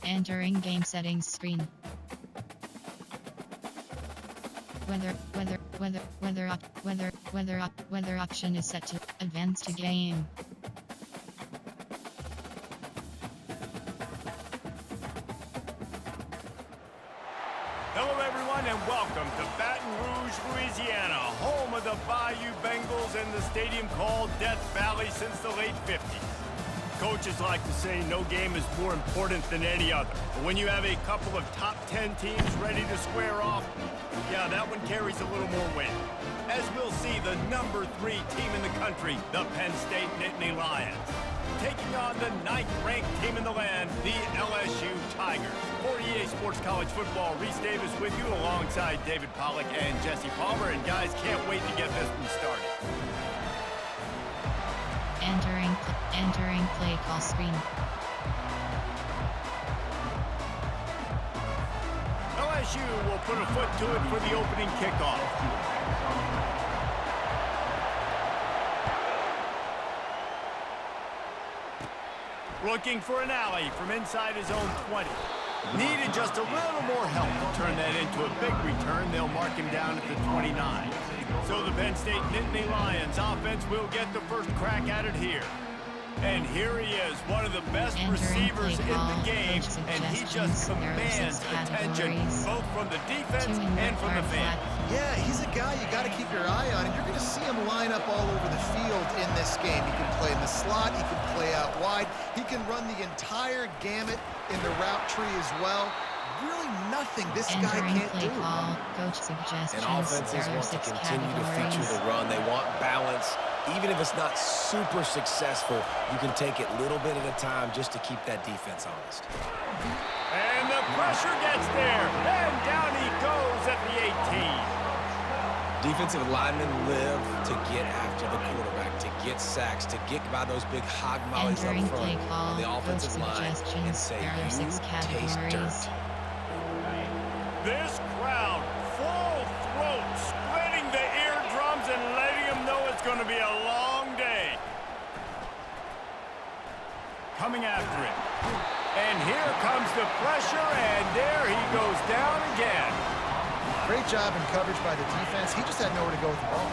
Entering game settings screen. Weather option is set to advanced game. Hello everyone and welcome to Baton Rouge, Louisiana, home of the Bayou Bengals and the stadium called Death Valley since the late 50s. Coaches like to say no game is more important than any other. But when you have a couple of top 10 teams ready to square off, yeah, that one carries a little more weight. As we'll see, the number 3 team in the country, the Penn State Nittany Lions, taking on the 9th-ranked team in the land, the LSU Tigers. For EA Sports College Football, Reese Davis with you alongside David Pollack and Jesse Palmer. And guys, can't wait to get this one started. Entering play call screen. LSU will put a foot to it for the opening kickoff. Looking for an alley from inside his own 20. Needed just a little more help to turn that into a big return. They'll mark him down at the 29. So the Penn State Nittany Lions offense will get the first crack at it here. And here he is, one of the best receivers in the game, and he just commands attention, both from the defense and from the fans. Yeah, he's a guy you got to keep your eye on, and you're going to see him line up all over the field in this game. He can play in the slot, he can play out wide, he can run the entire gamut in the route tree as well. Really nothing this guy can't do. Coach suggestions. And offenses want to continue to feature the run. They want balance. Even if it's not super successful, you can take it little bit at a time just to keep that defense honest. And the pressure gets there, and down he goes at the 18. Defensive linemen live to get after the quarterback, to get sacks, to get by those big hog mollies up front on the offensive line and say, you taste dirt. This crowd, full throat, splitting the eardrums and letting them know it's going to be a long day. Coming after it. And here comes the pressure, and there he goes down again. Great job in coverage by the defense. He just had nowhere to go with the ball.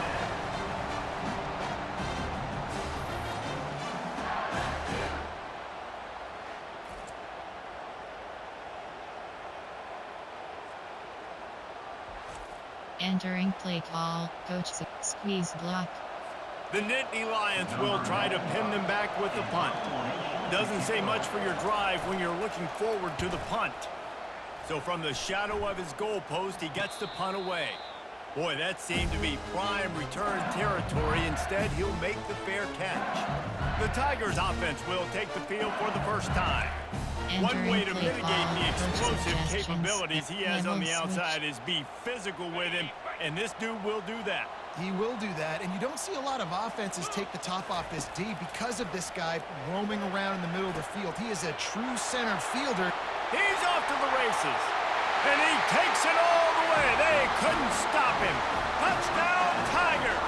Entering play call, coach squeeze block. The Nittany Lions will try to pin them back with the punt. Doesn't say much for your drive when you're looking forward to the punt. So from the shadow of his goalpost, he gets the punt away. Boy, that seemed to be prime return territory. Instead, he'll make the fair catch. The Tigers offense will take the field for the first time. One way to mitigate the explosive capabilities he has on the outside is be physical with him, and this dude will do that. He will do that, and you don't see a lot of offenses take the top off this D because of this guy roaming around in the middle of the field. He is a true center fielder. He's off to the races, and he takes it all the way. They couldn't stop him. Touchdown, Tigers!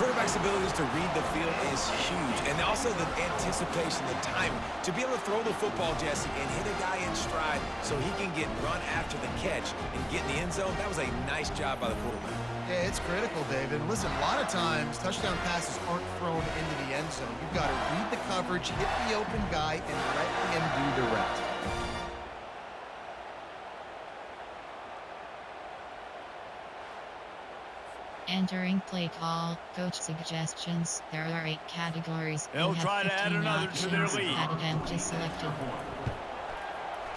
Quarterback's abilities to read the field is huge, and also the anticipation, the time to be able to throw the football, Jesse, and hit a guy in stride so he can get run after the catch and get in the end zone. That was a nice job by the quarterback. Yeah, it's critical, David. Listen, a lot of times touchdown passes aren't thrown into the end zone. You've got to read the coverage, hit the open guy, and let him do the rest. Entering play call, coach suggestions. There are 8 categories. They'll try to add another to their lead. Added empty selected.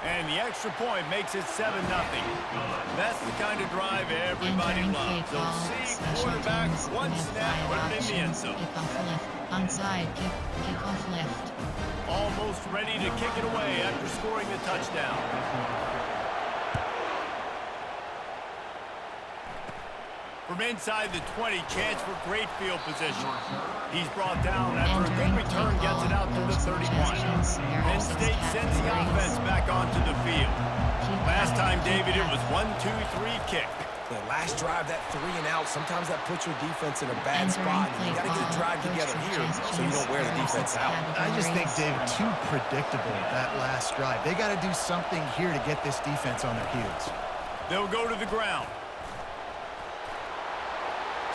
And the extra point makes it 7-0. That's the kind of drive everybody loves. So see quarterback, one snap, put it in the end zone. Kickoff left, onside, kickoff left. Almost ready to kick it away after scoring the touchdown. From inside the 20, chance for great field position. He's brought down after a good return, gets it out to the 31. Penn State sends the offense back onto the field. Last time, David, it was 1-2-3 kick. The last drive, that 3 and out, sometimes that puts your defense in a bad spot. You got to get a drive together here so you don't wear the defense out. I just think, Dave, too predictable, that last drive. They got to do something here to get this defense on their heels. They'll go to the ground.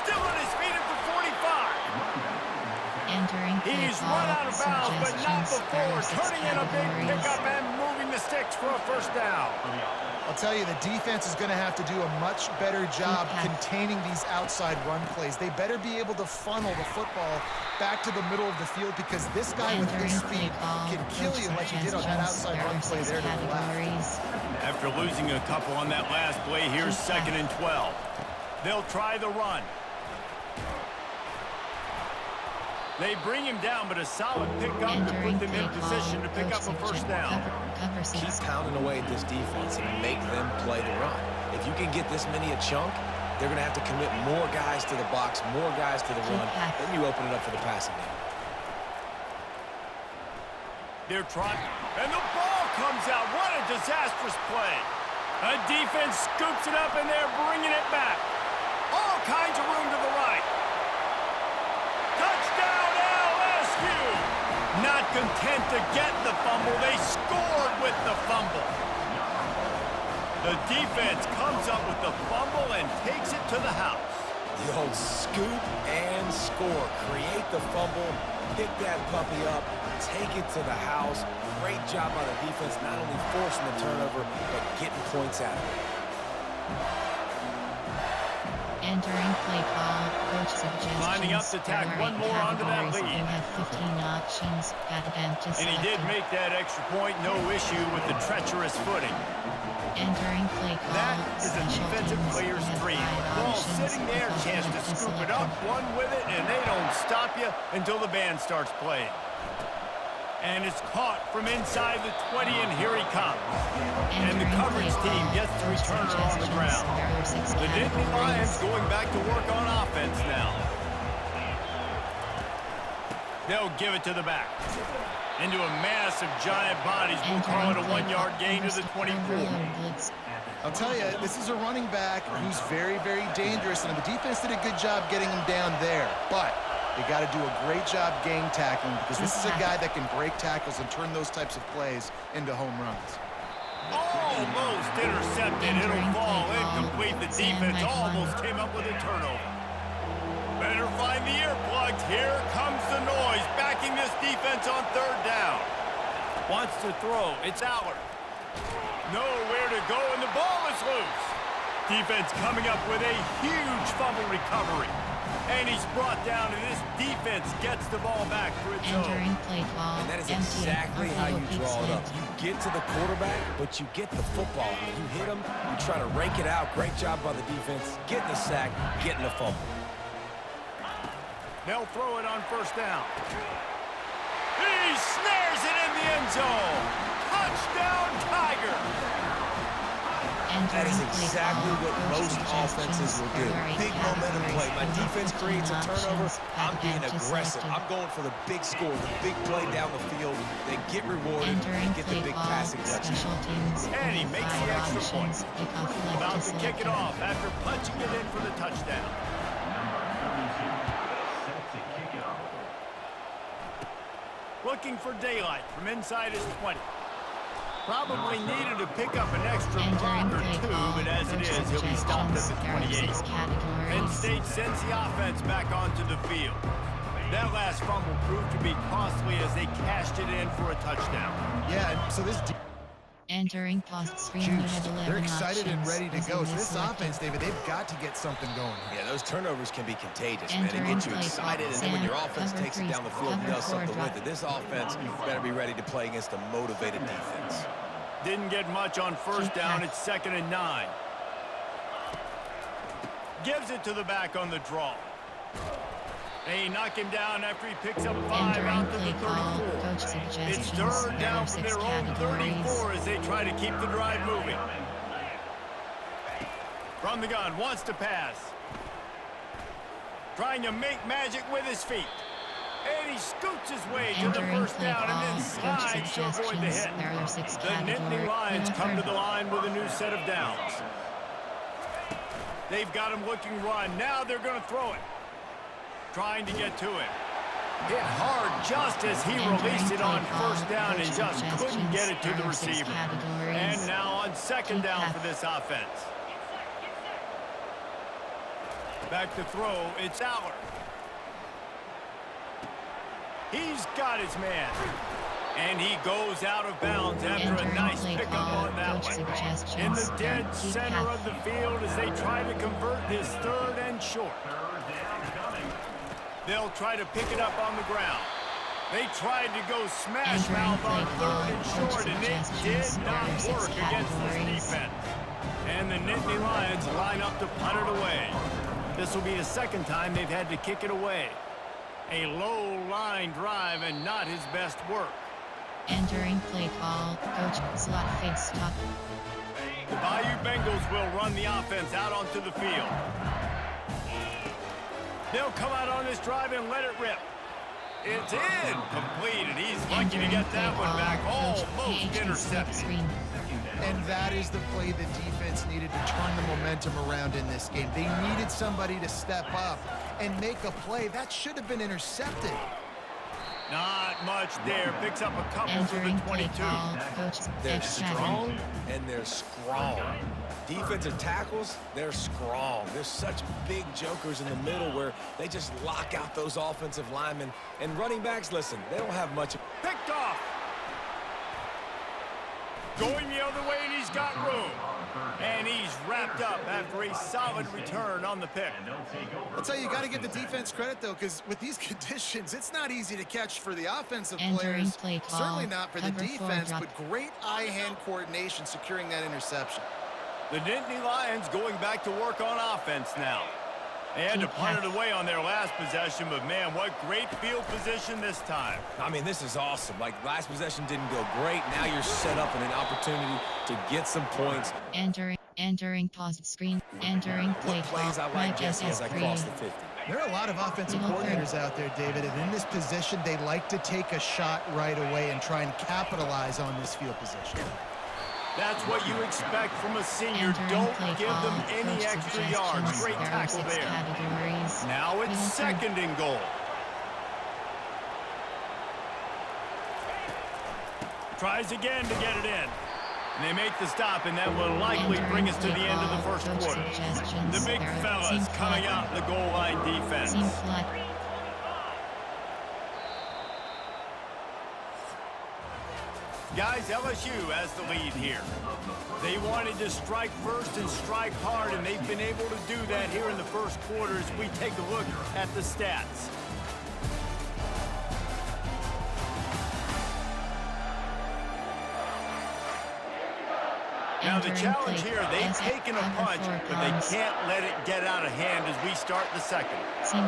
Still on his feet at the 45. Entering play He's call, run out of bounds, but not suggestions, there before. are 6 Turning in a big categories. pickup and moving the sticks for a first down. I'll tell you, the defense is going to have to do a much better job containing these outside run plays. They better be able to funnel the football back to the middle of the field because this guy with his speed can kill you like he did on that outside run play there to the left. After losing a couple on that last play, here's 2nd and 12. They'll try the run. They bring him down, but a solid pickup to put them in position to pick up a first down. Keep pounding away at this defense and make them play the run. If you can get this many a chunk, they're going to have to commit more guys to the box, more guys to the run. Then you open it up for the passing game. They're trying, and the ball comes out. What a disastrous play. A defense scoops it up, and they're bringing it back. All kinds of room to the right. Touchdown, LSU! Not content to get the fumble, they scored with the fumble. The defense comes up with the fumble and takes it to the house. The old scoop and score. Create the fumble, pick that puppy up, take it to the house. Great job by the defense, not only forcing the turnover, but getting points out of it. Entering play call, coach suggestions. Lining up to tack one more onto that lead. You have 15 options. And he did make that extra point, no issue with the treacherous footing. Entering play call. That is a defensive player's dream. Ball sitting there, chance to scoop it up, one with it, and they don't stop you until the band starts playing. And it's caught from inside the 20, and here he comes. And the coverage team gets the returner on the ground. The Nittany Lions going back to work on offense now. They'll give it to the back. Into a mass of giant bodies. We'll call it a 1-yard gain to the 24. I'll tell you, this is a running back who's very, very dangerous, and the defense did a good job getting him down there. But they got to do a great job game tackling because this is a guy that can break tackles and turn those types of plays into home runs. Almost intercepted. It'll fall incomplete. The defense almost came up with a turnover. Better find the earplugs. Here comes the noise, backing this defense on 3rd down. Wants to throw. It's Allard. Nowhere to go, and the ball is loose. Defense coming up with a huge fumble recovery. And he's brought down, and this defense gets the ball back for its own. Entering play call. And that is exactly how you draw it up. You get to the quarterback, but you get the football. You hit him, you try to rake it out. Great job by the defense. Getting the sack, getting the fumble. They'll throw it on 1st down. He snares it in the end zone. Touchdown, Tigers! That is exactly what most offenses will do. Big momentum play. My defense creates a turnover. I'm being aggressive. I'm going for the big score, the big play down the field. They get rewarded and get the big passing touchdown. And he makes the extra point. About to kick it off after punching it in for the touchdown. Looking for daylight from inside his 20. Probably needed to pick up an extra block or 2, but as it is, he'll be stopped at the 28. Penn State sends the offense back onto the field. That last fumble proved to be costly as they cashed it in for a touchdown. Yeah, so this Entering post screen, they're excited and ready to go. So this offense, David, they've got to get something going here. Yeah, those turnovers can be contagious, man. They get you excited, and then when your offense takes it down the field and does something with it, this offense better be ready to play against a motivated defense. Didn't get much on 1st down. It's 2nd and 9. Gives it to the back on the draw. They knock him down after he picks up 5 out to the 34. It's 3rd down from their own 34 as they try to keep the drive moving. From the gun, wants to pass. Trying to make magic with his feet. And he scoots his way to the 1st down and then slides to avoid the hit. The Nittany Lions come to the line with a new set of downs. They've got him looking run. Now they're going to throw it. Trying to get to him. Hit hard just as he released it on first down and just couldn't get it to the receiver. And now on second down for this offense. Back to throw, it's Aller. He's got his man. And he goes out of bounds after a nice pickup on that one. In the dead center of the field as they try to convert this third and short. They'll try to pick it up on the ground. They tried to go smash mouth on third and short, and it did not work against this defense. And the Nittany Lions line up to punt it away. This will be the second time they've had to kick it away. A low line drive and not his best work. Entering play call, coach, slot fake stop. The Bayou Bengals will run the offense out onto the field. They'll come out on this drive and let it rip. It's in, completed. He's lucky to get that one back. Almost intercepted. And that is the play the defense needed to turn the momentum around in this game. They needed somebody to step up and make a play. That should have been intercepted. Not much there. Picks up a couple for the 22. They're strong and they're strong. Defensive tackles, they're strong. There's such big jokers in the middle where they just lock out those offensive linemen. And running backs, listen, they don't have much. Picked off. Going the other way, and he's got room. And he's wrapped up after a solid return on the pick. I'll tell you, you got to give the defense credit, though, because with these conditions, it's not easy to catch for the offensive players. Certainly not for the defense, but great eye-hand coordination securing that interception. The Nittany Lions going back to work on offense now. They had to punt it away on their last possession, but man, what great field position this time. I mean, this is awesome. Like, last possession didn't go great. Now you're set up in an opportunity to get some points. Entering paused screen. Entering play call. Plays I like, Jesse, as I cross the 50. There are a lot of offensive coordinators out there, David, and in this position, they like to take a shot right away and try and capitalize on this field position. That's what you expect from a senior. Don't give them any extra yards. Great tackle there. Now it's second and goal. Tries again to get it in. And they make the stop, and that will likely bring us to the end of the first quarter. The big fellas coming out in the goal line defense. Guys, LSU has the lead here. They wanted to strike first and strike hard, and they've been able to do that here in the first quarter as we take a look at the stats. Now the challenge here, they've taken a punch, but they can't let it get out of hand as we start the second.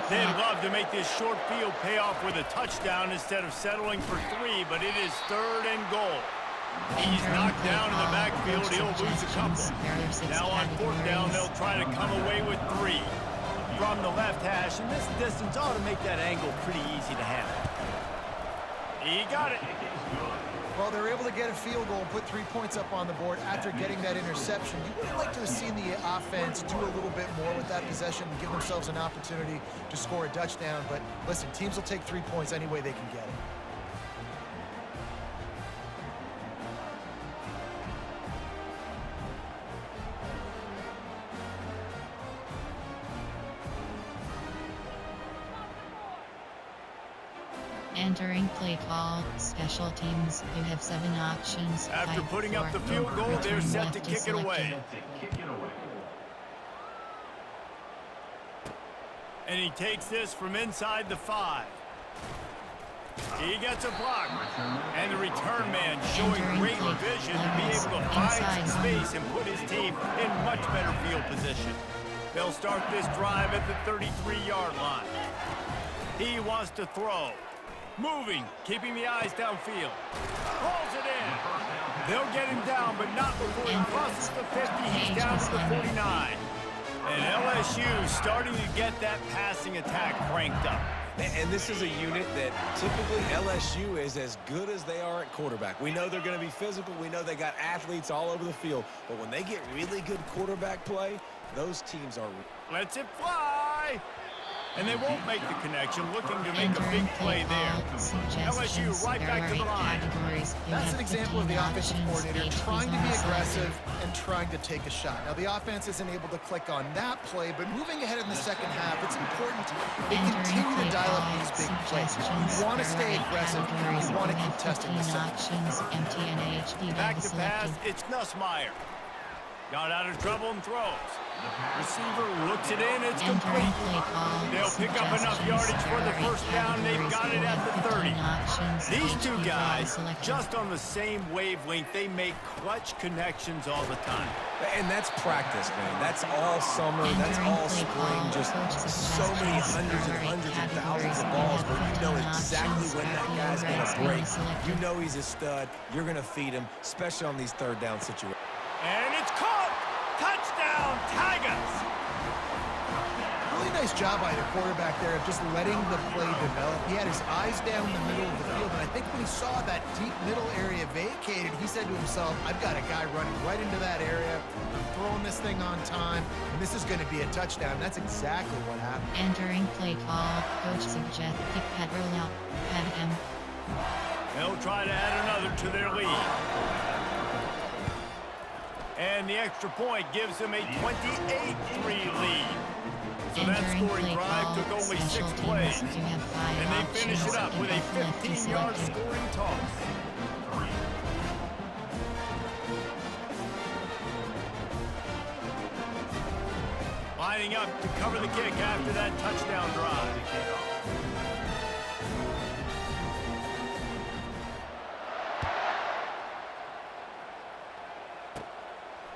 They'd love to make this short field pay off with a touchdown instead of settling for 3, but it is third and goal. He's knocked down in the backfield. He'll lose a couple. Now on fourth down, they'll try to come away with 3 from the left hash, and this distance ought to make that angle pretty easy to handle. He got it. Well, they're able to get a field goal and put 3 points up on the board after getting that interception. You would have liked to have seen the offense do a little bit more with that possession and give themselves an opportunity to score a touchdown. But listen, teams will take 3 points any way they can get it. Entering play call, special teams. You have 7 options. After putting up the field goal, they're set to kick it away. And he takes this from inside the 5. He gets a block. And the return man showing great vision to be able to find some space and put his team in much better field position. They'll start this drive at the 33-yard line. He wants to throw. Moving, keeping the eyes downfield. Pulls it in. They'll get him down, but not before he crosses the 50. He's down to the 49. And LSU starting to get that passing attack cranked up. And this is a unit that typically LSU is as good as they are at quarterback. We know they're going to be physical. We know they got athletes all over the field. But when they get really good quarterback play, Those teams are... Lets it fly. And they won't make the connection, looking to make a big play there. LSU right back to the line. That's an example of the offensive coordinator trying to be aggressive and trying to take a shot. Now, the offense isn't able to click on that play, but moving ahead in the second half, it's important they continue to dial up these big plays. You want to stay aggressive. You want to keep testing the second. Back to pass, it's Nussmeier. Got out of trouble and throws. Receiver looks it in, it's complete. They'll pick up enough yardage for the first down. They've got it at the 30. These two guys, just on the same wavelength, they make clutch connections all the time. And that's practice, man. That's all summer. That's all spring. Just so many hundreds and thousands of balls where you know exactly when that guy's going to break. You know he's a stud. You're going to feed him, especially on these third down situations. And it's caught! Touchdown, Tigers! Really nice job by the quarterback there of just letting the play develop. He had his eyes down the middle of the field, and I think when he saw that deep middle area vacated, he said to himself, I've got a guy running right into that area. I'm throwing this thing on time, and this is going to be a touchdown. That's exactly what happened. Entering play call, coach suggests pick pet rollout, pet him. They'll try to add another to their lead. And the extra point gives them a 28-3 lead. So that scoring drive took only 6 plays. And they finish it up with a 15-yard scoring toss. Lining up to cover the kick after that touchdown drive.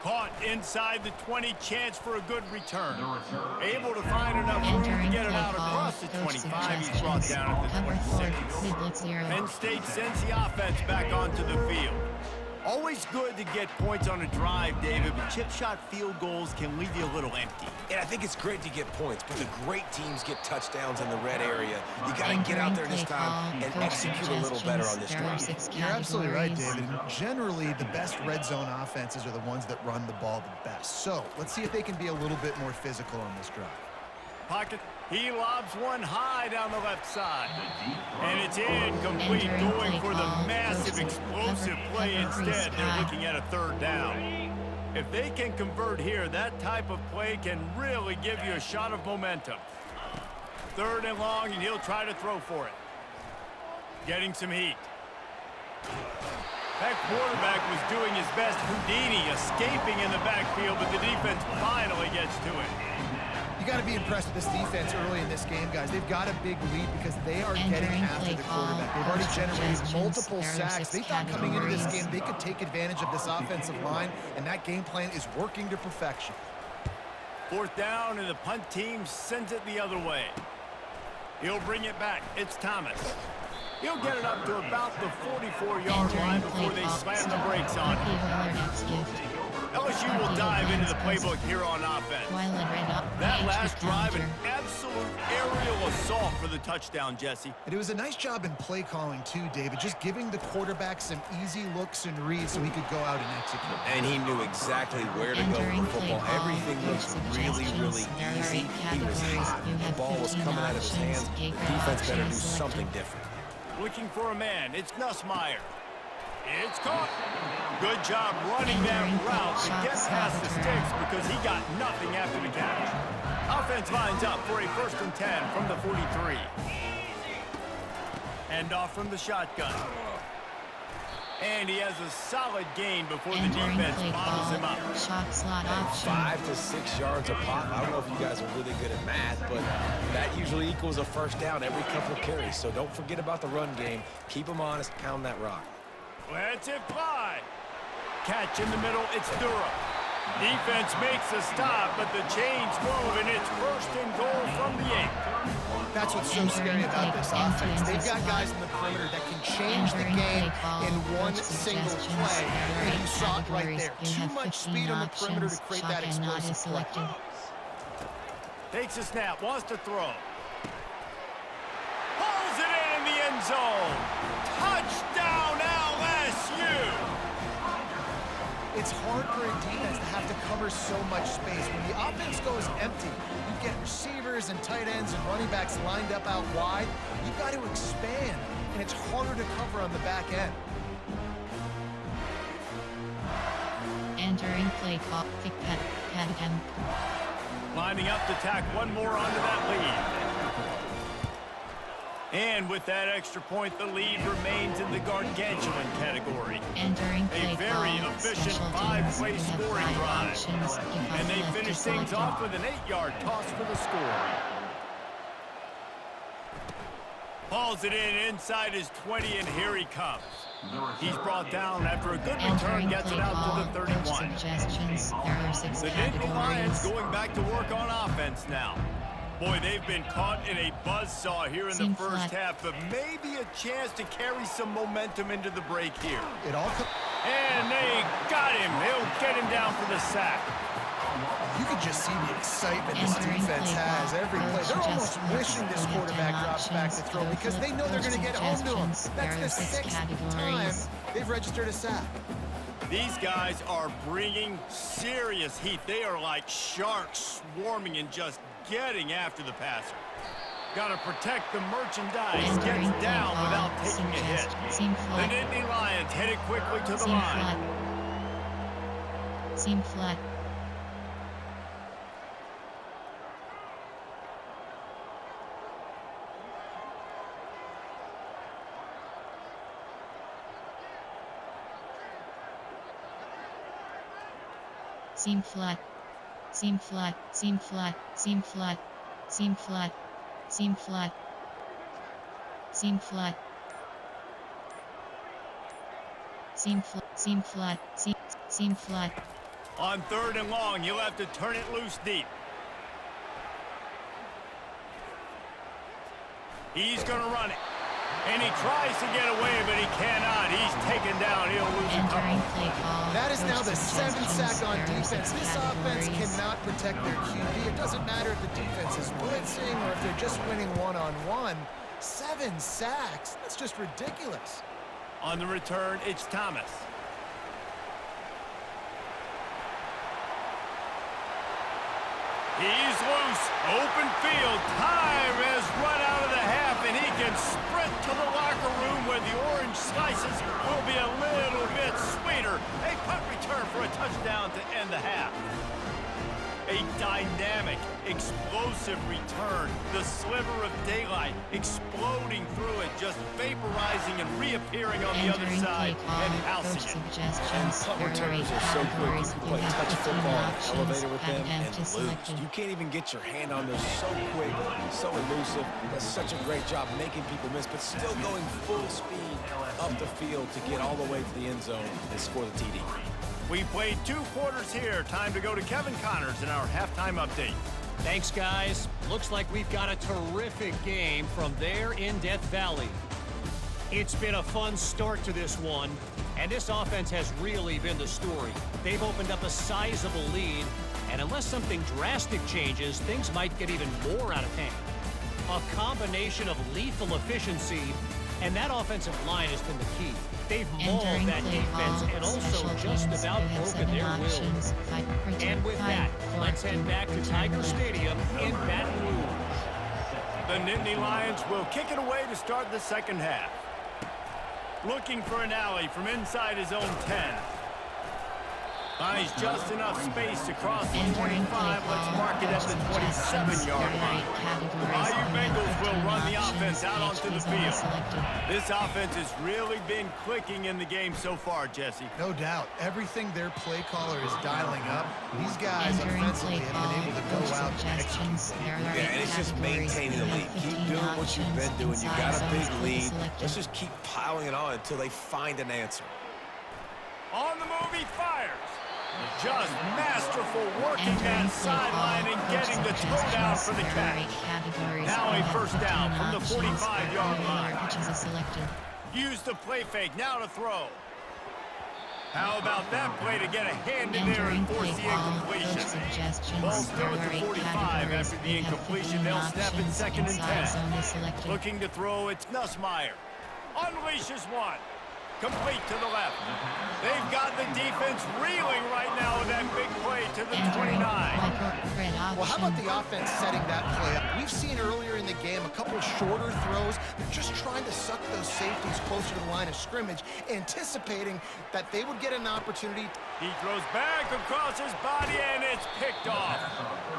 Caught inside the 20, chance for a good return. Able to find enough room to get it out across the 25. He's brought down at the 26. Penn State sends the offense back onto the field. Always good to get points on a drive, David, but chip shot field goals can leave you a little empty. And I think it's great to get points, but the great teams get touchdowns in the red area. You got to get out there this time and execute a little better on this drive. You're absolutely right, David. Generally, the best red zone offenses are the ones that run the ball the best. So let's see if they can be a little bit more physical on this drive. Pocket. He lobs one high down the left side. And it's incomplete, going for the massive explosive play instead. They're looking at a third down. If they can convert here, that type of play can really give you a shot of momentum. 3rd and long, and he'll try to throw for it. Getting some heat. That quarterback was doing his best Houdini, escaping in the backfield, but the defense finally gets to it. You got to be impressed with this defense early in this game, guys. They've got a big lead because they are getting after the quarterback. They've already generated multiple sacks. They thought coming into this game they could take advantage of this offensive line, and that game plan is working to perfection. 4th down, and the punt team sends it the other way. He'll bring it back. It's Thomas. He'll get it up to about the 44-yard line before they slam the brakes on it. LSU will dive into the playbook here on offense. That last drive, an absolute aerial assault for the touchdown, Jesse. And it was a nice job in play calling too, David, just giving the quarterback some easy looks and reads so he could go out and execute. And he knew exactly where to go for football. Everything was really, really easy. He was hot. The ball was coming out of his hands. The defense better do something different. Looking for a man. It's Nussmeier. It's caught. Good job running that route to get past the sticks because he got nothing after the catch. Offense lines up for a 1st and 10 from the 43. End off from the shotgun. And he has a solid gain before the defense bottles him up. 5 to 6 yards a pop. I don't know if you guys are really good at math, but that usually equals a 1st down every couple of carries. So don't forget about the run game. Keep them honest. Pound that rock. Let's it fly. Catch in the middle. It's Durham. Defense makes a stop, but the chains move, and it's 1st and goal from the 8. That's what's so scary about this offense. They've got guys in the perimeter that can change the game in one single play. And you saw it right there. Too much speed on the perimeter to create that explosive play. Takes a snap, wants to throw. Pulls it in the end zone. Touchdown, LSU! It's hard for a defense to have have to cover so much space. When the offense goes empty, you get receivers and tight ends and running backs lined up out wide. You've got to expand, and it's harder to cover on the back end. Entering play call, Fitzpatrick. Lining up to tack one more onto that lead. And with that extra point, the lead remains in the gargantuan category. Entering play A very call, efficient special five-play teams. We have scoring 5 drive. options. Kick And they off left finish to things selected. off with an 8-yard toss for the score. Hauls it in inside his 20, and here he comes. He's brought down after a good return, Entering gets play it out call, to the coach 31. suggestions. There are 6 The Nittany Lions categories. going back to work on offense now. Boy, they've been caught in a buzzsaw here in the Seam first flat. half, but maybe a chance to carry some momentum into the break here. It all comes. And they got him. He'll get him down for the sack. You can just see the excitement this Entering defense play has call, every play. coach They're almost suggestions. wishing this We have quarterback 10 drops back to options. throw because they know they're going to get home to him. Suggestions. That's There the are 6 6th time categories. they've registered a sack. These guys are bringing serious heat. They are like sharks swarming and just getting after the passer. Got to protect the merchandise. Entering Gets play down call, without taking a hit. Seam The flat. Nittany Lions headed quickly to the Seam line. flat. Seam flat. Seam flat. Seam flat. Seam flat. Seam flat. Seam flat. Seam flat. Seam flat. Seam flat. Seam flat. Seam flat. On 3rd and long, you'll have to turn it loose deep. He's going to run it. And he tries to get away, but he cannot. He's taken down. He'll lose a Entering couple. play call. That is now the coach 7th suggestions. sack on There are defense. 6 This offense categories. cannot protect their QB. It doesn't matter if the defense is blitzing or if they're just winning one-on-one. 7 sacks. That's just ridiculous. On the return, it's Thomas. He's loose. Open field. Time has run out of the half, and he can sprint to the locker room where the orange slices will be a little bit sweeter. A punt return for a touchdown to end the half. A dynamic, explosive return. The sliver of daylight exploding through it, just vaporizing and reappearing on the other Entering side play call. and housing Coach it. suggestions. Punt There are 8 returners are so quick. You categories. can You play have touch 15 football in an options. elevator with them and Empty lose. selected. You can't even get your hand on those. So quick, so elusive. Does such a great job making people miss, but still going full speed up the field to get all the way to the end zone and score the TD. We've played 2 quarters here. Time to go to Kevin Connors in our halftime update. Thanks, guys. Looks like we've got a terrific game from there in Death Valley. It's been a fun start to this one, and this offense has really been the story. They've opened up a sizable lead, and unless something drastic changes, things might get even more out of hand. A combination of lethal efficiency, and that offensive line has been the key. They've mauled Entering that play defense call. and also Special just teams. about We have broken 7 their will. options. And with that, let's head back to Tiger Stadium in Baton Rouge. The Nittany Lions will kick it away to start the second half. Looking for an alley from inside his own 10. Finds just enough space to cross the 25. Let's mark it at the 27-yard line. The Bayou Bengals will run the offense out onto the field. This offense has really been clicking in the game so far, Jesse. No doubt. Everything their play caller is dialing up. These guys Entering offensively play have been able to go call. out and execute. Suggestions. There are 8 Yeah, and it's just categories. maintaining the We lead. have Keep 15 doing what you've been options. doing. You got a Inside big zones lead. selected. Let's just keep piling it on until they find an answer. On the move, he fires. Just masterful working Entering that play sideline call. and Coach getting the toe down for the suggestions. There are 8 catch. categories. Now We a have first 15 down from the options. 45-yard There are line. pitches are selected. Use the play fake, now to throw. How about that play to get a hand in there and Entering force play the call. incompletion? Coach suggestions. Ball still There at are the 8 45 categories. after the We have incompletion. 15 They'll snap it options. 2nd and Inside 10. zone is selected. Looking to throw, it's Nussmeier. Unleashes one. Complete to the left. They've got the defense reeling right now with that big play to the 29. Well, how about the offense setting that play up? We've seen earlier in the game a couple of shorter throws. They're just trying to suck those safeties closer to the line of scrimmage, anticipating that they would get an opportunity. He throws back across his body, and it's picked off.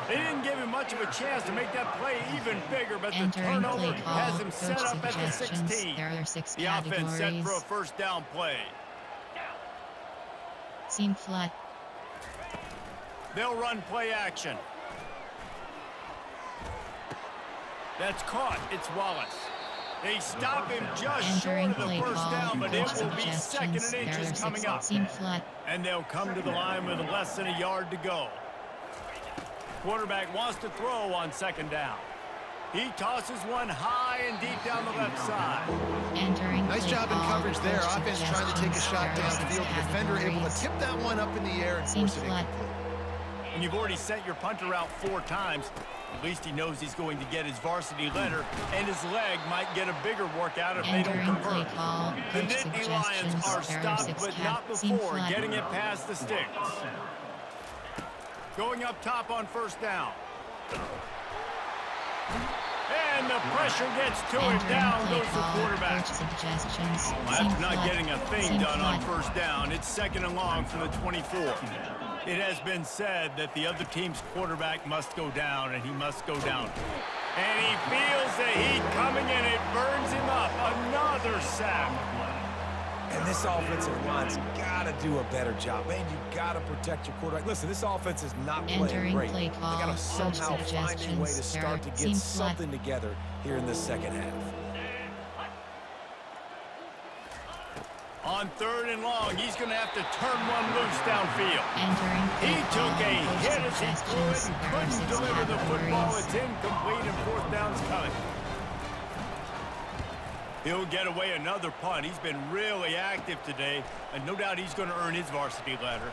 They didn't give him much of a chance to make that play even bigger, but the turnover has him set up at the 16. There are 6 The categories. offense set for a first down play. Seam flat. They'll run play action. That's caught. It's Wallace. They stop him just short Entering of the play first call. down, but it Coach will be second suggestions. and There are inches 6 coming up. seam flat. And they'll come to the line with less than a yard to go. Quarterback wants to throw on second down. He tosses one high and deep down the left side. Entering Nice play job in call. coverage there. Coach Offense trying to take a shot suggestions. There are 6 downfield. The defender able to categories. tip that one up in the air and Seam force it flat. incomplete. And you've already sent your punter out 4 times. At least he knows he's going to get his varsity letter, and his leg might get a bigger workout if they don't Entering play convert. call. The Coach Nittany Lions suggestions. are There are stopped, 6 but not seam before flat. getting it past the sticks. Going up top on first down. And the pressure gets to him. Entering Down play goes the call. quarterback. Coach suggestions. Well, Seam after not flat. getting a thing Seam done on flat. first down, it's second and long from the 24. It has been said that the other team's quarterback must go down, and he must go down. And he feels the heat coming, and it burns him up. Another sack. And this offensive line's got to do a better job. Man, you got to protect your quarterback. Listen, this offense is not playing Entering great. play They call. got to Coach somehow find a way to suggestions. start to There get seam flat. something together here in the second half. On third and long, he's going to have to turn one loose downfield. Entering He play took call. a Coach hit as he threw it suggestions. and There are couldn't 6 deliver the football. categories. It's incomplete, and fourth down's coming. He'll get away another punt. He's been really active today, and no doubt he's going to earn his varsity letter.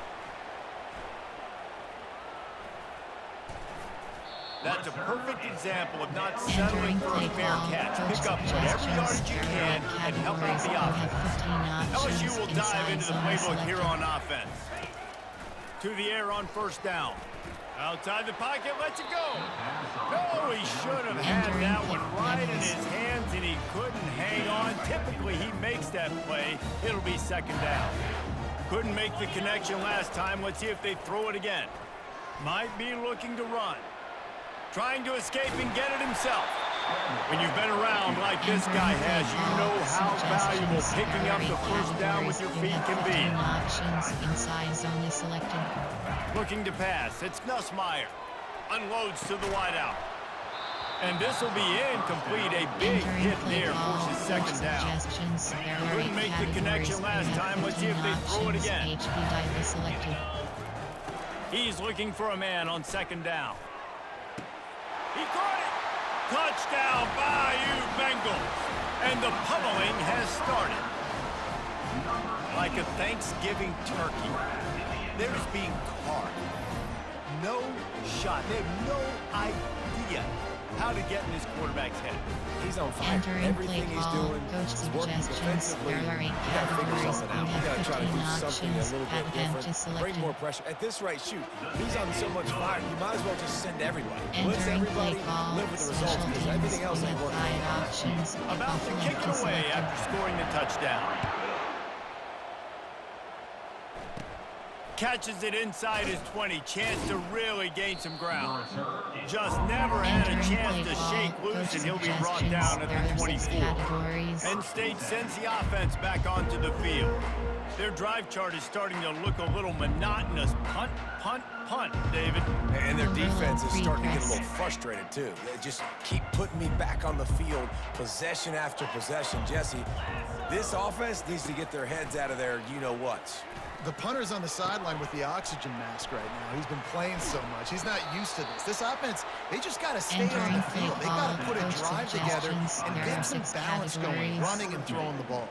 That's a perfect example of not settling Entering for a play fair call. catch. Coach Pick up whatever suggestions. yardage you There can are and help out categories. the You have offense. 15 options. LSU will dive Inside into the zone playbook selected. here on offense. To the air on first down. Outside the pocket, lets it go. No, he should have had Entering that play one right in levels. his hands, and he couldn't hang on. Typically, he makes that play. It'll be second down. Couldn't make the connection last time. Let's see if they throw it again. Might be looking to run. Trying to escape and get it himself. When you've been around like this guy has, you know how valuable picking up the first down with your feet can be. Options. Inside zone is selected. Looking to pass. It's Nussmeier. Unloads to the wideout. And this will be incomplete. A big Entering hit play there call. forces second Coach down. suggestions. There are Couldn't 8 make the connection categories. last You have time. Let's see if 15 they throw it options. again. HP dive is selected. He's looking for a man on second down. He caught it. Touchdown, Bayou Bengals. And the pummeling has started. Like a Thanksgiving turkey, they're just being carved. No shot. They have no idea how to get in this quarterback's head. He's on fire. Entering Everything play he's call. doing, Coach he's working suggestions. defensively. There are 8 You got to figure categories. something out. You You got have to try to do 15 something a options. little bit Attempt different. is Bring selected. more pressure. At this rate, shoot. He's on so much fire. You might as well just send everybody. Blitz Entering play everybody, call. live with the Special results, because teams. everything else You ain't have working. 5 options. About to kick it away after scoring the touchdown. Catches it inside his 20. Chance to really gain some ground. Just never had a chance to shake loose, and he'll be brought down at the 24. Penn State sends the offense back onto the field. Their drive chart is starting to look a little monotonous. Punt, punt, punt, David. And their A little defense is starting to get a pre-press. little frustrated, too. They just keep putting me back on the field, possession after possession. Jesse, this offense needs to get their heads out of their you-know-whats. The punter's on the sideline with the oxygen mask right now. He's been playing so much. He's not used to this. This offense, they just got to stay on the Entering field. They play got to call. put a Coach drive together suggestions. and There are get some 6 balance going, categories. running and throwing the ball.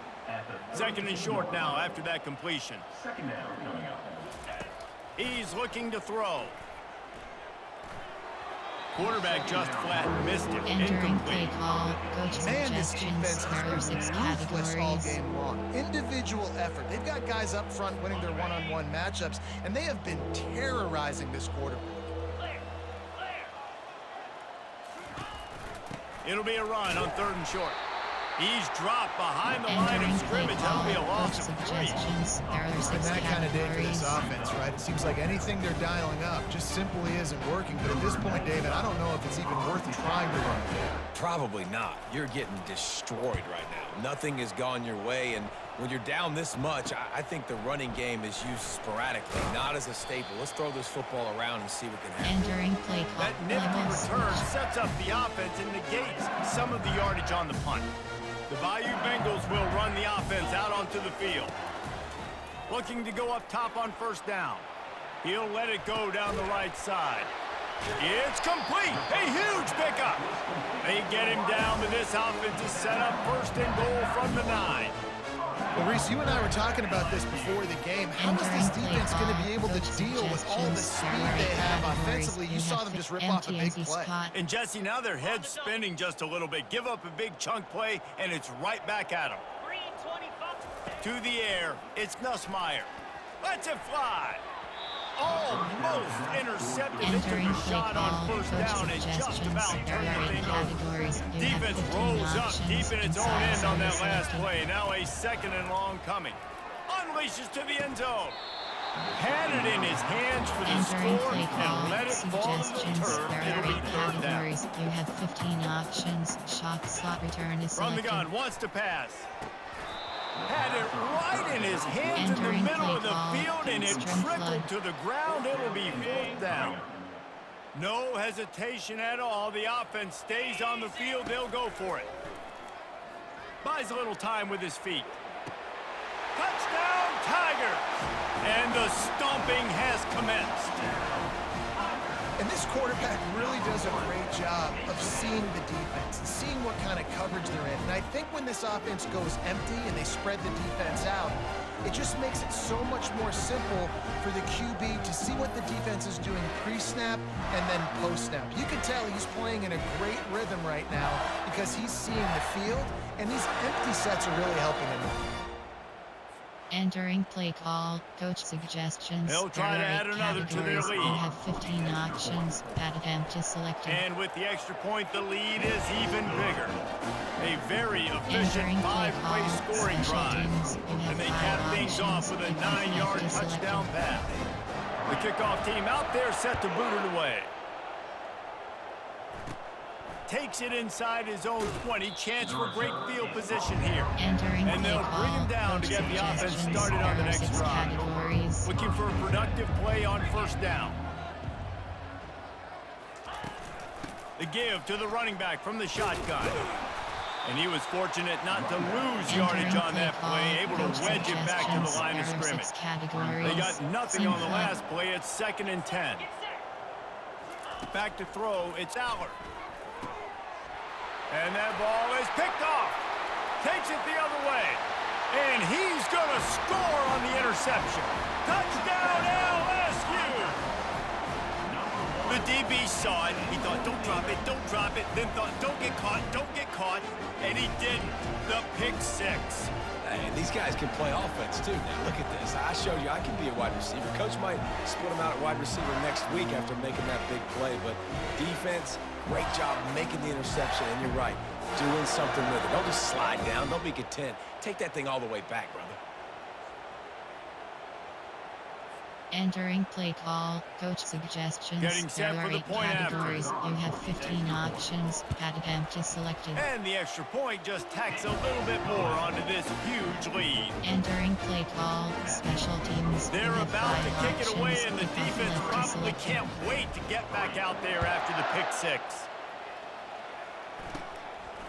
Second and short now after that completion. He's looking to throw. Quarterback just flat missed it. Entering play Incomplete. call, coach Man, this suggestions. defense There are has 6 been ruthless all categories. game long. Individual effort. They've got guys up front winning their one-on-one matchups, and they have been terrorizing this quarterback. It'll be a run on 3rd and short. He's dropped behind the line Entering of play scrimmage. That'll call, be a loss coach of 3. suggestions. There are 6 And that kind of day for this categories. offense, right? It seems like anything they're dialing up just simply isn't working. But at this point, David, I don't know if it's even worth trying to run. Probably not. You're getting destroyed right now. Nothing has gone your way, and when you're down this much, I think the running game is used sporadically, not as a staple. Let's throw this football around and see what can happen. Entering play call, That nifty Plymouth. return sets up the offense and negates some of the yardage on the punt. The Bayou Bengals will run the offense out onto the field. Looking to go up top on 1st down. He'll let it go down the right side. It's complete. A huge pickup. They get him down, but this offense is set up 1st and goal from the 9. Well, Reese, you and I were talking about this before the game. How is this defense going to be able to deal with all the speed they have offensively? You saw them just rip off a big play. And Jesse, now their head's spinning just a little bit. Give up a big chunk play, and it's right back at them. To the air, it's Nussmeier. Lets it fly. Almost intercepted. They took Entering a play shot call, on 1st coach down and just suggestions. about There turned are the 8 thing over. categories. You have Defense 15 rolls up options. deep in its own Inside end on that zone last selected. play. Now a 2nd and long coming. Unleashes to the end zone. Had it in his hands for the Entering score play call, and let it fall to the suggestions. turf. There It'll are be 8 3rd down. categories. You have 15 options. Shot slot return is From the selected. gun, wants to pass. Had it right in his hands in the Entering middle play of the call, field, and it String trickled flood. to the ground. It'll be 4th down. No hesitation at all. The offense stays on the field. They'll go for it. Buys a little time with his feet. Touchdown, Tigers! And the stomping has commenced. And this quarterback really does a great job of seeing the defense and seeing what kind of coverage they're in. And I think when this offense goes empty and they spread the defense out, it just makes it so much more simple for the QB to see what the defense is doing pre-snap and then post-snap. You can tell he's playing in a great rhythm right now because he's seeing the field, and these empty sets are really helping him. Entering play call, coach suggestions. They'll try There to are add 8 another to their categories. lead. You have 15 options. Pat attempt is selected. And with the extra point, the lead is even bigger. A very efficient Entering play 5-play call, scoring special drive. teams. You have And they 5 cap things off options. with a You have 9-yard 50 selected. touchdown pass. The kickoff team out there set to boot it away. Takes it inside his own 20. Chance for great field position here. Entering And play they'll call, bring him down to coach get the offense suggestions. started on the There are next 6 drive. categories. Looking for a productive play on 1st down. The give to the running back from the shotgun. And he was fortunate not to lose yardage on that play, able to wedge it back to the line of scrimmage. They got nothing on the last play. It's 2nd and 10. Back to throw, it's Aller. And that ball is picked off. Takes it the other way. And he's going to score on the interception. Touchdown, LSU! The DB saw it. He thought, don't drop it, don't drop it. Then thought, don't get caught. And he didn't. The pick 6. And these guys can play offense, too. Now, look at this. I showed you I can be a wide receiver. Coach might split him out at wide receiver next week after making that big play. But defense, great job making the interception. And you're right, doing something with it. Don't just slide down. Don't be content. Take that thing all the way back, brother. Entering play call, coach suggestions. Getting set there for are the 8 point after. categories. You have 15 options. Pat attempt is selected. And the extra point just tacks a little bit more onto this huge lead. Entering play call, special teams. You They're have about 5 to kick it away, options. and the Kickoff defense left is probably selected. can't wait to get back out there after the pick 6.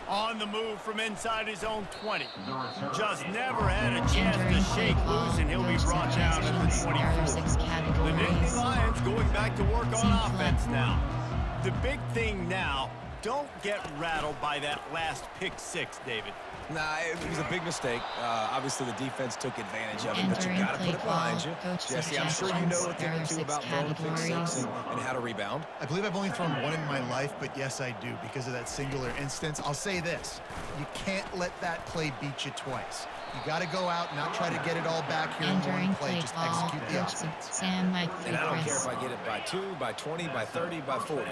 On the move from inside his own 20. Just never had a chance Entering to play shake call, loose, and he'll be coach brought down at the suggestions. There are 24. 6 The Nittany categories. Lions going back to work on Team offense flag. now. The big thing now, don't get rattled by that last pick 6, David. Nah, it was a big mistake. Obviously, the defense took advantage of it, but you Entering got to play put it behind call, you. coach Jesse, I'm sure you know a thing or suggestions. two There are about 6 throwing pick six categories. and how to rebound. I believe I've only thrown one in my life, but yes, I do because of that singular instance. I'll say this. You can't let that play beat you twice. You got to go out and not try to get it all back here in Entering one play. play Just call, execute the coach offense. Sam Mike And I don't care Chris. if I get it by 2, by 20, by 30, by 40.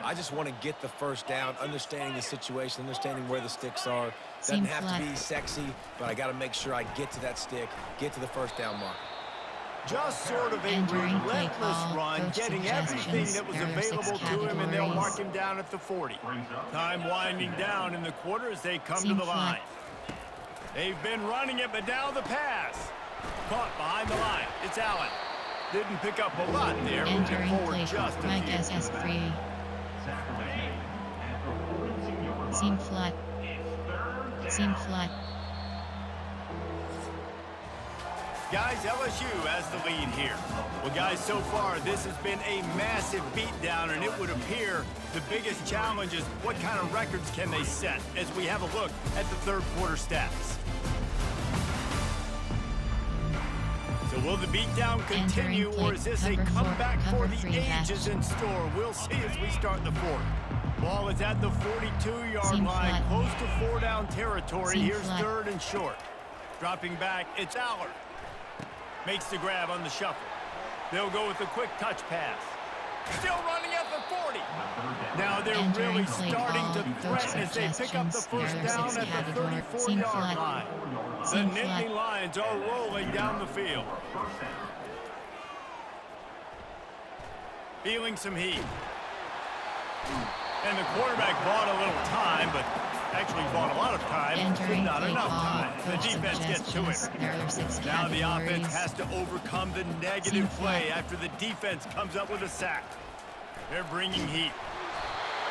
I just want to get the first down, understanding the situation, understanding where the sticks are. Doesn't Seam have flat. to be sexy, but I got to make sure I get to that stick, get to the first down mark. Just sort of a Entering play relentless call, run, coach getting everything suggestions. that was There are 6 available to him, and they'll mark categories. him down at the 40. Time winding down in the quarter as they come to Seam the flat. line. They've been running it, but now the pass. Caught behind the line. It's Allen. Didn't pick up a lot there. Moving Entering forward play just call, a Mike few. SS3. Seam flat. Seam flat. Guys, LSU has the lead here. Well, guys, so far, this has been a massive beatdown, and it would appear the biggest challenge is what kind of records can they set as we have a look at the third quarter stats. So will the beatdown continue, Entering or is this a play, comeback cover for the three ages hatch. in store? We'll see as we start the fourth. Ball is at the 42-yard Seam line, flat. close to 4-down territory. Seam Here's flat. 3rd and short. Dropping back, it's Allard. Makes the grab on the shuffle. They'll go with a quick touch pass. Still running at the 40. Now they're Entering really play starting call, to coach threaten as they pick up the suggestions. first There are down 6 at the categories. Seam 34-yard flat. line. The Seam Nittany flat. Lions are rolling down the field. Feeling some heat. And the quarterback bought a little time, but actually bought a lot of time, just Entering not play enough call, time. The coach defense gets to suggestions. it. There are 6 Now the offense categories. has to overcome the Seam negative play flat. after the defense comes up with a sack. They're bringing heat.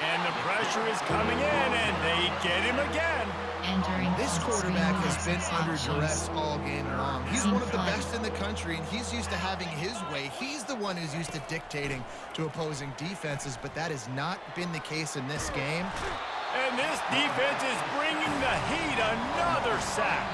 And the pressure is coming in, and they get him again. Entering This full quarterback screen has been with under options. duress all game long. He's Seam one of the flat. best in the country, and he's used to having his way. He's the one who's used to dictating to opposing defenses, but that has not been the case in this game. And this defense is bringing the heat. Another sack.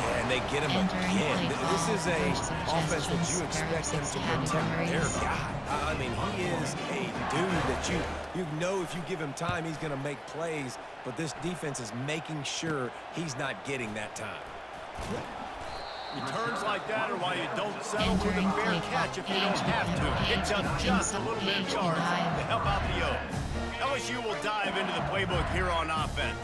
Yeah, and they get him Entering again. play This call, is a coach offense that you suggestions. There are expect them 6 to protect their categories. guy. I mean, he is a dude that you know if you give him time, he's going to make plays, but this defense is making sure he's not getting that time. Returns like that are why you don't settle for the Entering fair play catch if you clock. don't have to. Page, It's up just a little bit of page, yards dive. to help out the O. LSU will dive into the playbook here on offense.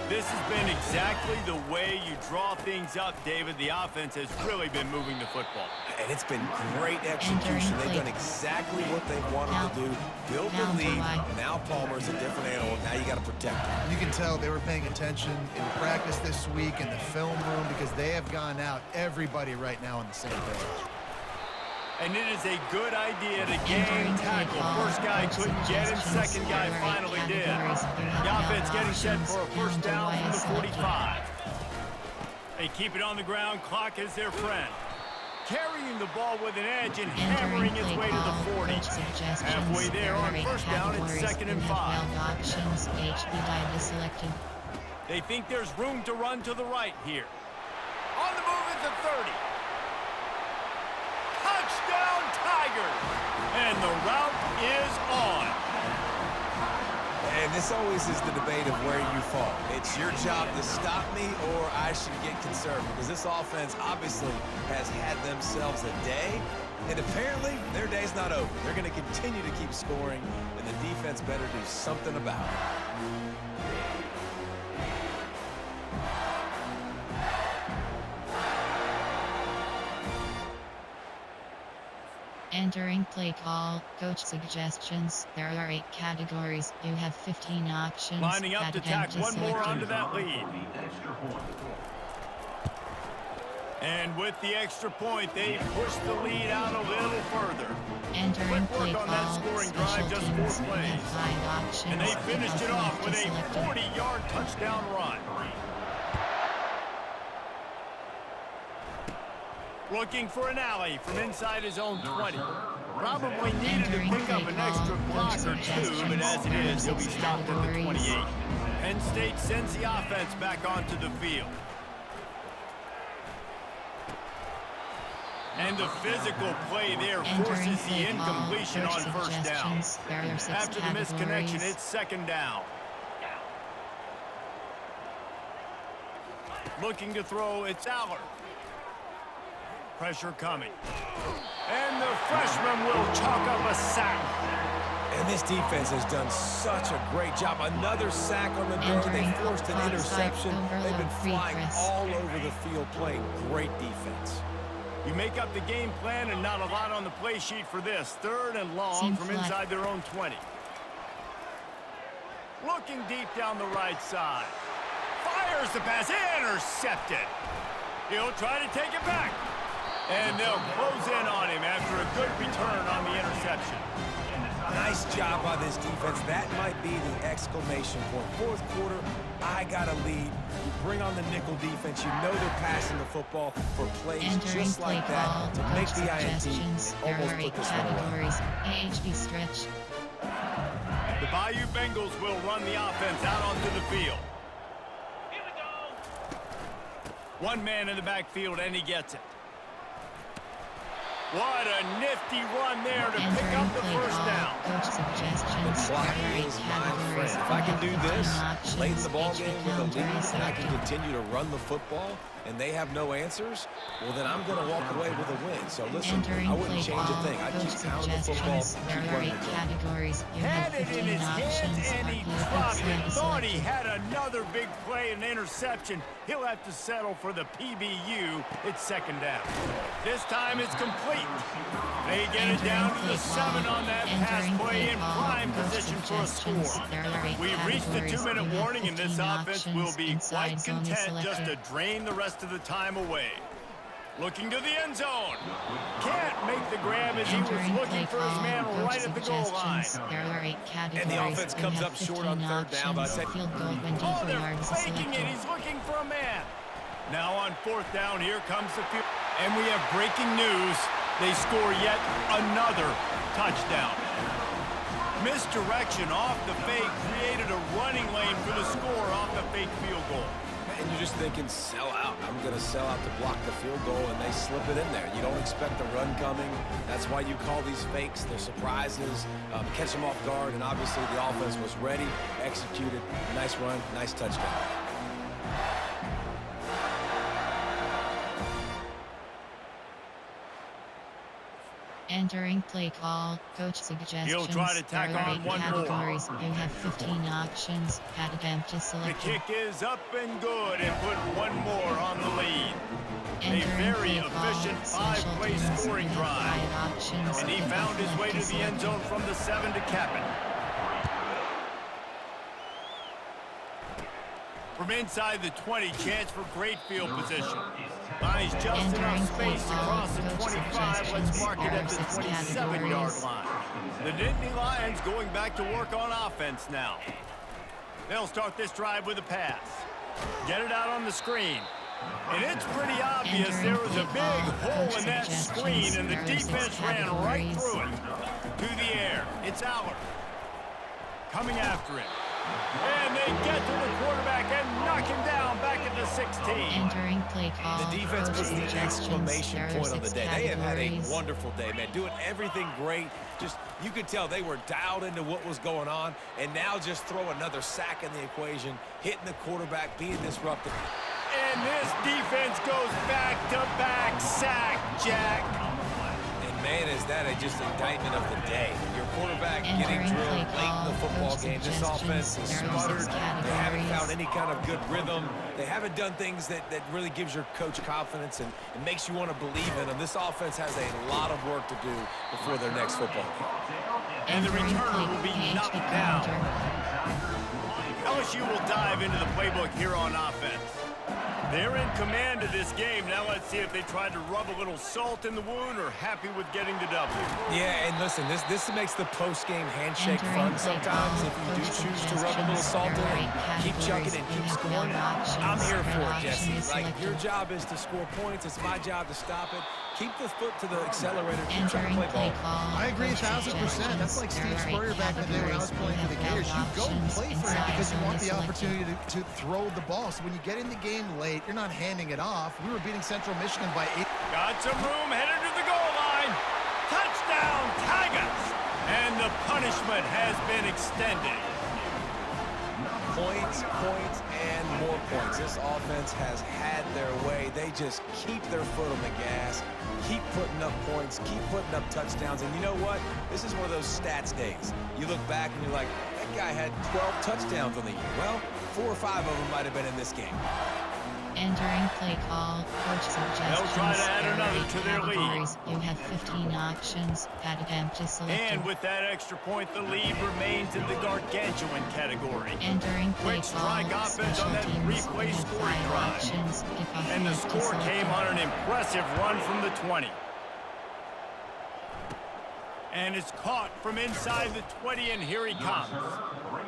This has been exactly the way you draw things up, David. The offense has really been moving the football. And it's been great execution. Entering They've done play. exactly what they've wanted Now- to do. Build the now lead. July. Now Palmer's a different animal. Now you got to protect him. You can tell they were paying attention in practice this week in the film room because they have gone out, everybody right now on the same page. And it is a good idea to gain Entering tackle. play call, First guy coach couldn't get him, suggestions. second guy There are 8 finally did. categories. You have The offense now getting set options. for a first Now down July from the is selected. 45. They keep it on the ground. Clock is their friend. Carrying the ball with an edge and hammering Entering its play way to the call, 40. coach suggestions. Halfway there on are 8 first down, it's categories. 2nd and You have 5. 12 options. HB dive is selected. They think there's room to run to the right here. On the move at the 30. Touchdown Tigers! And the route is on. And this always is the debate of where you fall. It's your job to stop me or I should get conservative because this offense obviously has had themselves a day, and apparently their day's not over. They're going to continue to keep scoring, and the defense better do something about it. Entering play call, coach suggestions. There are 8 categories. You have 15 options. Lining up to tack Attempt is one more selected. onto that lead. And with the extra point, they push the lead out a little further. Entering Quick play work on that call, scoring special drive, just teams. 4 You have plays. 5 options. And they finished it off with a Selected. 40-yard touchdown run. Looking for an alley from inside his own 20. Probably needed to Entering pick up play an call, extra block coach or 2, but as it is, he'll be stopped at the 28. Penn State sends the offense back onto the field. And the physical play there forces the incompletion on first down. After the misconnection, it's second down. Looking to throw, it's Aller. Pressure coming. And the freshman will chalk up a sack. And this defense has done such a great job. Another sack on the day. They forced an interception. They've been flying all over the field playing great defense. You make up the game plan and not a lot on the play sheet for this. Third and long from inside their own 20. Looking deep down the right side. Fires the pass, intercepted. He'll try to take it back. And they'll close in on him after a good return on the interception. Nice job by this defense. That might be the exclamation point. Fourth quarter, I got a lead. You bring on the nickel defense. You know they're passing the football for plays just like that to make the INT and almost put this one away. AHB stretch. The Bayou Bengals will run the offense out onto the field. One man in the backfield, and he gets it. What a nifty run there to pick up the first down. Coach suggestions. The clock is my friend. If I can do this, late in the ball game with a lead, and I can continue to run the football, and they have no answers, well, then I'm going to walk away with a win. So listen, I wouldn't change a thing. I'd keep pounding the football, keep running the categories. Had it in his hands, and he dropped it. Thought he had another big play, an interception. He'll have to settle for the PBU. It's second down. This time it's complete. They get it down to the 7 on that pass play in prime position for a score. We've reached the 2-minute warning, and this offense will be quite content just to drain the rest of the time away. Looking to the end zone. Can't make the grab as he was looking for his man right at the goal line. And the offense comes up short on third down, but I said, oh, they're faking it. He's looking for a man. Now on fourth down, here comes the field. And we have breaking news. They score yet another touchdown. Misdirection off the fake created a running lane for the score off the fake field goal. And you're just thinking, sell out. I'm going to sell out to block the field goal, and they slip it in there. You don't expect the run coming. That's why you call these fakes. They're surprises. Catch them off guard, and obviously the offense was ready, executed. Nice run, nice touchdown. Entering play call, coach suggestions. He'll try to tack on one categories. more. You have 15 options. Pat attempt to select. The kick is up and good, and put one more on the lead. A very efficient 5-play scoring drive. And he found his way to the end zone from the 7 to cap it. From inside the 20, chance for great field position. Finds just enough space across the 25. Let's mark it at the 27-yard line. The Nittany Lions going back to work on offense now. They'll start this drive with a pass. Get it out on the screen. And it's pretty obvious there was a big hole in that screen, and the defense ran right through it. To the air, it's Aller. Coming after it. And they get to the quarterback and knock him down back at the 16. Entering play call. The defense puts the exclamation point on the day. They have had a wonderful day, man. Doing everything great. Just, you could tell they were dialed into what was going on. And now just throw another sack in the equation, hitting the quarterback, being disruptive. And this defense goes back-to-back sack, Jack. Man, is that just indictment of the day. Your quarterback getting drilled late in the football game. This offense is sputtered. They haven't found any kind of good rhythm. They haven't done things that really gives your coach confidence and makes you want to believe in them. This offense has a lot of work to do before their next football game. And the returner will be knocked down. LSU will dive into the playbook here on offense. They're in command of this game. Now let's see if they tried to rub a little salt in the wound or happy with getting the W. Yeah, and listen, this makes the post-game handshake fun sometimes. If you do choose to rub a little salt in it, keep chucking and keep scoring. I'm here for it, Jesse. Like, your job is to score points. It's my job to stop it. Keep the foot to the accelerator. Keep trying Entering to play play ball. call. I agree coach 1,000%. That's like Steve Spurrier back in the day when I was playing for the Gators. You go play for it because you want the opportunity to throw the ball. So when you get in the game late, you're not handing it off. We were beating Central Michigan by 8. Got some room, headed to the goal line. Touchdown, Tigers! And the punishment has been extended. Points, and more points. This offense has had their way. They just keep their foot on the gas, keep putting up points, keep putting up touchdowns. And you know what? This is one of those stats days. You look back and you're like, that guy had 12 touchdowns on the year. Well, 4 or 5 of them might have been in this game. Entering play call. Coach suggestions. They'll try to add another to their lead. Categories. You have 15 options. Pat empty selected. And with that extra point, the lead remains in the gargantuan category. Entering play Quick call. strike offense Special on that teams. three-play You have scoring 5 drive. options. Kickoff And the empty score came selected. on an impressive run from the 20. And it's caught from inside the 20, and here he comes.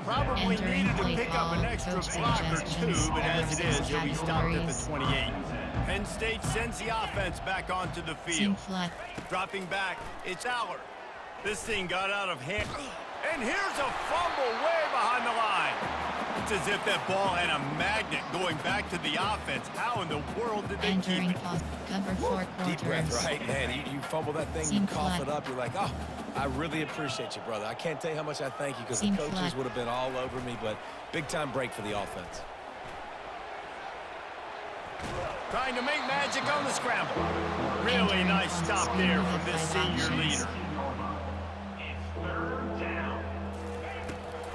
Probably Entering needed to play pick up an call. extra Coach block or two, suggestions. but as it is, he'll be stopped at the Categories. 28. Penn State sends the offense back onto the Seam field. flat. Dropping back, it's Aller. This thing got out of hand. And here's a fumble way behind the line. It's as if that ball had a magnet going back to the offense. How in the world did they keep Entering it? pause. Cover 4 Deep breath, quarters. right? Man, you fumble that thing, you Seam cough flat. it up, you're like, oh, I really appreciate you, brother. I can't tell you how much I thank you because the Seam coaches flat. would have been all over me, but big-time break for the offense. Trying to make magic on the scramble. Really Entering nice on stop screen, there you from have this 5 senior options. leader.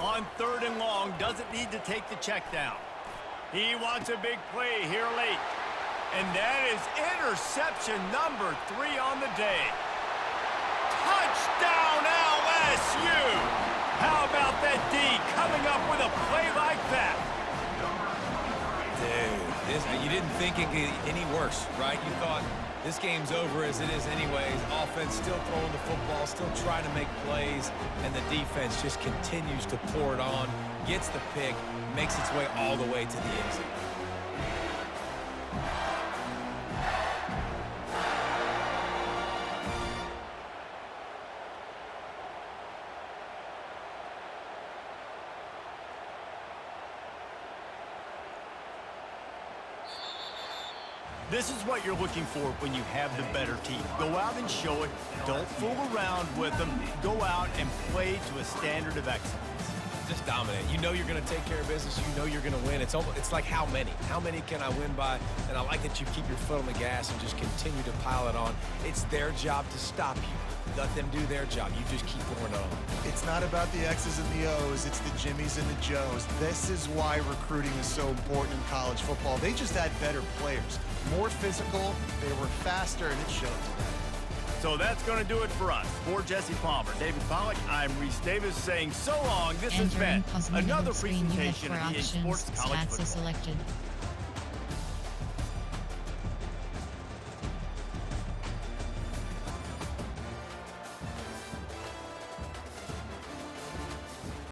On 3rd and long, doesn't need to take the check down. He wants a big play here late. And that is interception number 3 on the day. Touchdown LSU! How about that D coming up with a play like that? Dude, you didn't think it could get any worse, right? You thought this game's over as it is anyways. Offense still throwing the football, still trying to make plays, and the defense just continues to pour it on, gets the pick, makes its way all the way to the end zone. This is what you're looking for when you have the better team. Go out and show it. Don't fool around with them. Go out and play to a standard of excellence. Just dominate. You know you're going to take care of business. You know you're going to win. It's like how many? How many can I win by? And I like that you keep your foot on the gas and just continue to pile it on. It's their job to stop you. Let them do their job. You just keep pouring it on. It's not about the X's and the O's. It's the Jimmies and the Joes. This is why recruiting is so important in college football. They just had better players, more physical, they were faster, and it showed today. So that's going to do it for us. For Jesse Palmer, David Pollack, I'm Reese Davis saying so long. This has been Entering pause. another Screen. You have presentation 4 of EA options. Sports College Stats is Football. selected.